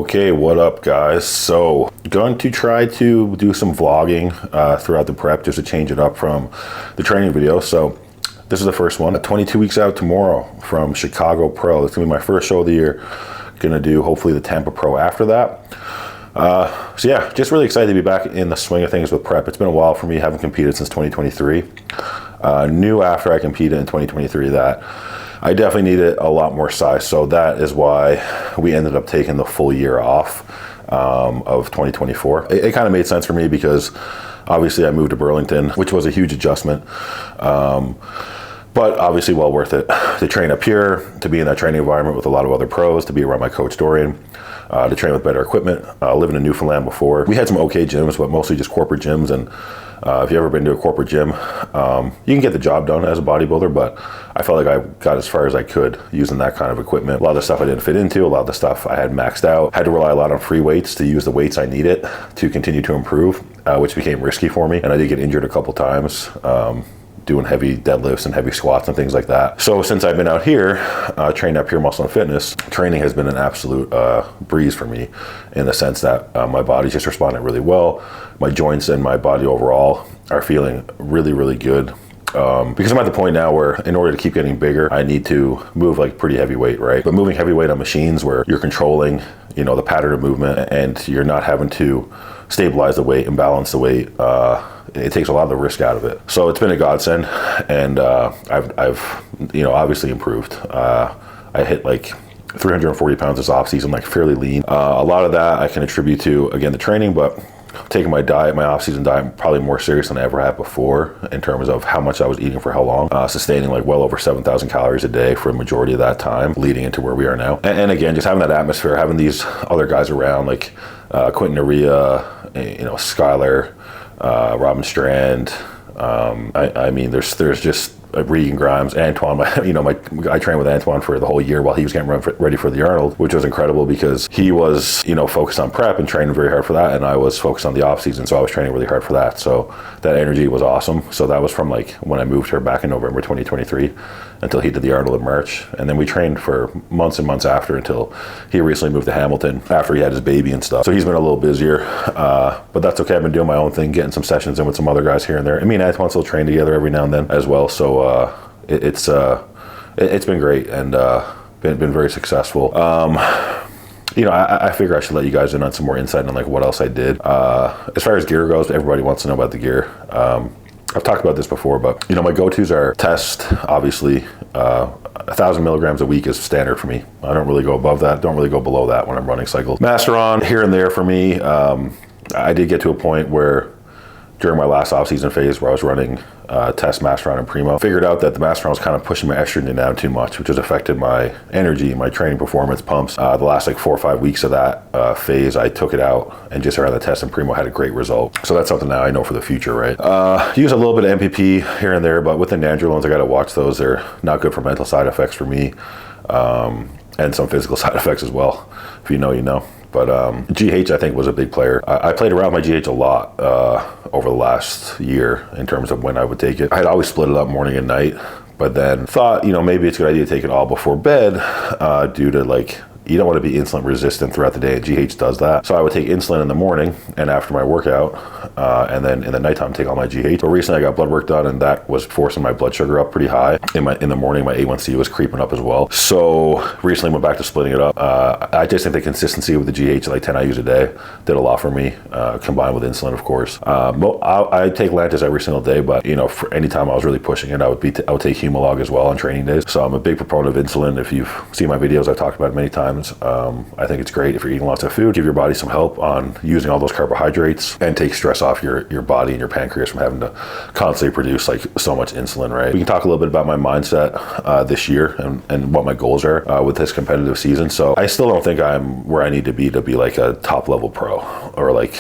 Okay, what up guys? So going to try to do some vlogging throughout the prep just to change it up from the training video. So this is the first one, 22 weeks out tomorrow from Chicago Pro. It's gonna be my first show of the year. Gonna do hopefully the Tampa Pro after that. So yeah, just really excited to be back in the swing of things with prep. It's been a while for me, haven't competed since 2023. Knew after I competed in 2023 that I definitely needed a lot more size. So that is why we ended up taking the full year off of 2024. It kind of made sense for me because obviously I moved to Burlington, which was a huge adjustment. But obviously well worth it to train up here, to be in that training environment with a lot of other pros, to be around my coach Dorian, to train with better equipment. Living in Newfoundland before, we had some okay gyms, but mostly just corporate gyms. And if you've ever been to a corporate gym, you can get the job done as a bodybuilder, but I felt like I got as far as I could using that kind of equipment. A lot of the stuff I didn't fit into, a lot of the stuff I had maxed out, had to rely a lot on free weights to use the weights I needed to continue to improve, which became risky for me. And I did get injured a couple times. Doing heavy deadlifts and heavy squats and things like that. So since I've been out here, trained up here Muscle and Fitness, training has been an absolute breeze for me in the sense that my body's just responding really well. My joints and my body overall are feeling really, really good. Because I'm at the point now where in order to keep getting bigger, I need to move like pretty heavy weight, right? But moving heavy weight on machines where you're controlling, you know, the pattern of movement and you're not having to stabilize the weight and balance the weight, it takes a lot of the risk out of it. So it's been a godsend, and I've you know, obviously improved. I hit like 340 pounds this off season, like fairly lean. A lot of that I can attribute to, again, the training, but taking my diet, my off-season diet, probably more serious than I ever had before in terms of how much I was eating for how long, sustaining like well over 7,000 calories a day for a majority of that time leading into where we are now. And again, just having that atmosphere, having these other guys around like Quentin Aria, you know, Skylar, Robin Strand. I mean, there's just Regan Grimes, Antoine. I trained with Antoine for the whole year while he was getting ready for the Arnold, which was incredible because he was, you know, focused on prep and training very hard for that, and I was focused on the off season, so I was training really hard for that. So that energy was awesome. So that was from like when I moved here back in November 2023 until he did the Arnold in March, and then we trained for months and months after until he recently moved to Hamilton after he had his baby and stuff. So he's been a little busier, but that's okay. I've been doing my own thing, getting some sessions in with some other guys here and there. I mean, Antoine still train together every now and then as well. So it's been great and been very successful. You know, I figure I should let you guys in on some more insight on like what else I did. As far as gear goes, everybody wants to know about the gear. I've talked about this before, but you know, my go-tos are test, obviously. 1,000 milligrams a week is standard for me. I don't really go above that, don't really go below that when I'm running cycles. Masteron here and there for me. I did get to a point where during my last off-season phase where I was running test Masteron and Primo, figured out that the Masteron was kind of pushing my estrogen down too much, which has affected my energy, my training performance, pumps. The last like 4 or 5 weeks of that phase, I took it out and just around the test and Primo had a great result. So that's something now I know for the future, right? Use a little bit of MPP here and there, but with the nandrolone, I got to watch those. They're not good for mental side effects for me, and some physical side effects as well. If you know, you know. But GH, I think, was a big player. I played around my GH a lot over the last year in terms of when I would take it. I had always split it up morning and night, but then thought, you know, maybe it's a good idea to take it all before bed due to like, you don't want to be insulin resistant throughout the day, and GH does that. So I would take insulin in the morning and after my workout, and then in the nighttime take all my GH. But recently I got blood work done, and that was forcing my blood sugar up pretty high. In the morning, my A1C was creeping up as well. So recently went back to splitting it up. I just think the consistency with the GH, like 10 IUs a day, did a lot for me, combined with insulin, of course. I take Lantus every single day, but you know, for any time I was really pushing it, I would take Humalog as well on training days. So I'm a big proponent of insulin. If you've seen my videos, I've talked about it many times. I think it's great if you're eating lots of food, give your body some help on using all those carbohydrates and take stress off your body and your pancreas from having to constantly produce like so much insulin, right? We can talk a little bit about my mindset this year and what my goals are with this competitive season. So I still don't think I'm where I need to be like a top level pro or like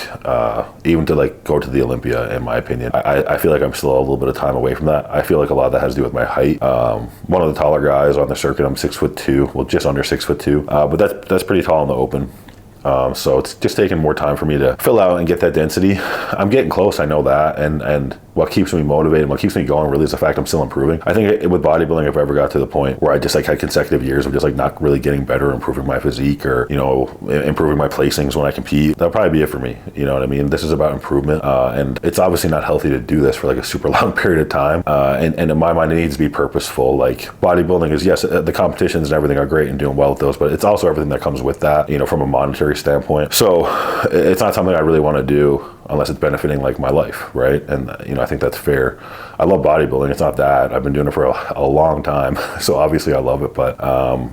even to like go to the Olympia, in my opinion. I feel like I'm still a little bit of time away from that. I feel like a lot of that has to do with my height. One of the taller guys on the circuit, I'm 6'2", well, just under 6'2", but that's pretty tall in the open. So it's just taking more time for me to fill out and get that density. I'm getting close, I know that, and what keeps me motivated, what keeps me going really is the fact I'm still improving. I think with bodybuilding, if I ever got to the point where I just like had consecutive years of just like not really getting better, improving my physique, or, you know, improving my placings when I compete, that'll probably be it for me. You know what I mean? This is about improvement, and it's obviously not healthy to do this for like a super long period of time. And in my mind, it needs to be purposeful. Like bodybuilding is, yes, the competitions and everything are great and doing well with those, but it's also everything that comes with that, you know, from a monetary standpoint. So it's not something I really want to do unless it's benefiting like my life, right? And, you know, I think that's fair. I love bodybuilding. It's not that. I've been doing it for a long time, so obviously I love it. But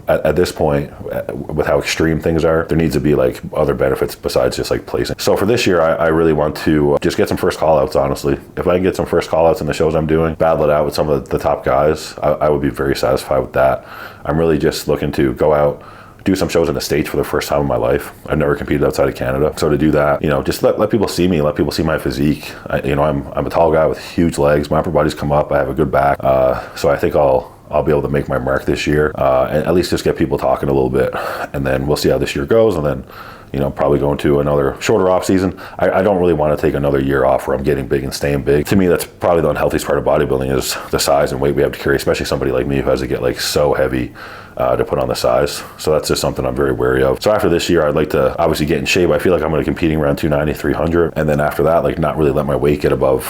at this point, with how extreme things are, there needs to be like other benefits besides just like placing. So for this year, I really want to just get some first call outs, honestly. If I can get some first call outs in the shows I'm doing, battle it out with some of the top guys, I would be very satisfied with that. I'm really just looking to go out, do some shows in the States for the first time in my life. I've never competed outside of Canada. So to do that, you know, just let people see me, let people see my physique. You know, I'm a tall guy with huge legs. My upper body's come up. I have a good back. So I think I'll be able to make my mark this year, and at least just get people talking a little bit. And then we'll see how this year goes. And then, you know, probably going to another shorter off season. I don't really want to take another year off where I'm getting big and staying big. To me, that's probably the unhealthiest part of bodybuilding is the size and weight we have to carry, especially somebody like me who has to get like so heavy to put on the size. So that's just something I'm very wary of. So after this year, I'd like to obviously get in shape. I feel like I'm going to be competing around 290, 300. And then after that, like not really let my weight get above,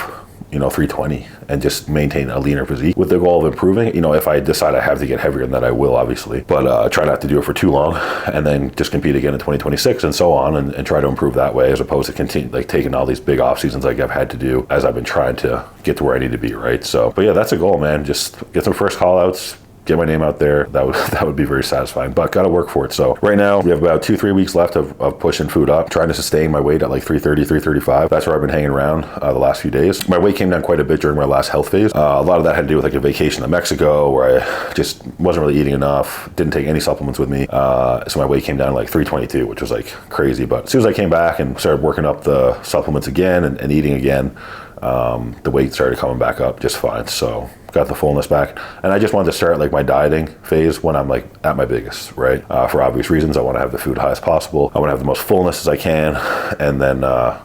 you know, 320 and just maintain a leaner physique with the goal of improving. You know, if I decide I have to get heavier than that, I will obviously, but try not to do it for too long and then just compete again in 2026 and so on, and try to improve that way, as opposed to continue like taking all these big off seasons like I've had to do as I've been trying to get to where I need to be, right? So, but yeah, that's a goal, man. Just get some first call outs, get my name out there. That would be very satisfying, but gotta work for it. So right now we have about 2-3 weeks left of pushing food up, trying to sustain my weight at like 330, 335. That's where I've been hanging around the last few days. My weight came down quite a bit during my last health phase. A lot of that had to do with like a vacation to Mexico where I just wasn't really eating enough, didn't take any supplements with me. So my weight came down to like 322, which was like crazy. But as soon as I came back and started working up the supplements again and eating again, the weight started coming back up just fine. So got the fullness back, and I just wanted to start like my dieting phase when I'm like at my biggest, right? For obvious reasons, I want to have the food high as possible. I want to have the most fullness as I can, and then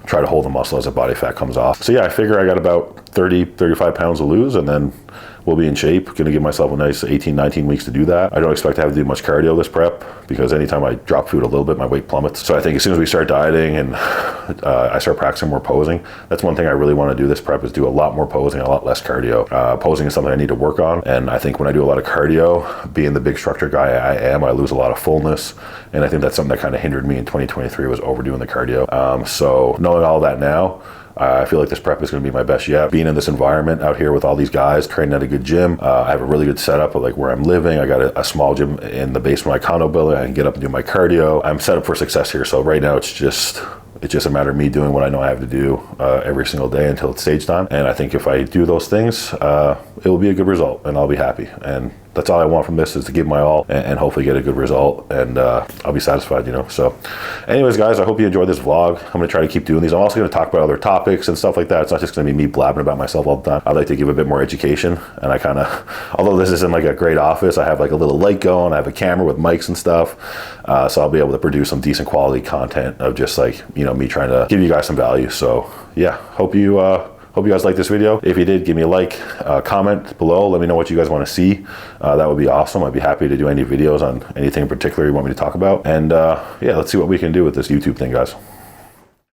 try to hold the muscle as the body fat comes off. So yeah, I figure I got about 35 pounds to lose, and then we'll be in shape. Gonna give myself a nice 18-19 weeks to do that. I don't expect to have to do much cardio this prep, because anytime I drop food a little bit, my weight plummets. So I think as soon as we start dieting and I start practicing more posing, that's one thing I really want to do this prep, is do a lot more posing, a lot less cardio. Posing is something I need to work on, and I think when I do a lot of cardio, being the big structure guy I am, I lose a lot of fullness, and I think that's something that kind of hindered me in 2023, was overdoing the cardio. So knowing all that now, I feel like this prep is going to be my best yet. Being in this environment out here with all these guys, training at a good gym. I have a really good setup of like where I'm living. I got a small gym in the basement of my condo building. I can get up and do my cardio. I'm set up for success here. So right now it's just a matter of me doing what I know I have to do every single day until it's stage time. And I think if I do those things, it will be a good result, and I'll be happy. And that's all I want from this, is to give my all and hopefully get a good result, and I'll be satisfied, you know. So anyways, guys, I hope you enjoyed this vlog. I'm gonna try to keep doing these. I'm also gonna talk about other topics and stuff like that. It's not just gonna be me blabbing about myself all the time. I'd like to give a bit more education, and I kind of, although this isn't like a great office, I have like a little light going, I have a camera with mics and stuff, so I'll be able to produce some decent quality content of just like, you know, me trying to give you guys some value. So yeah, hope you guys liked this video. If you did, give me a like, comment below. Let me know what you guys want to see. That would be awesome. I'd be happy to do any videos on anything in particular you want me to talk about. And yeah, let's see what we can do with this YouTube thing, guys.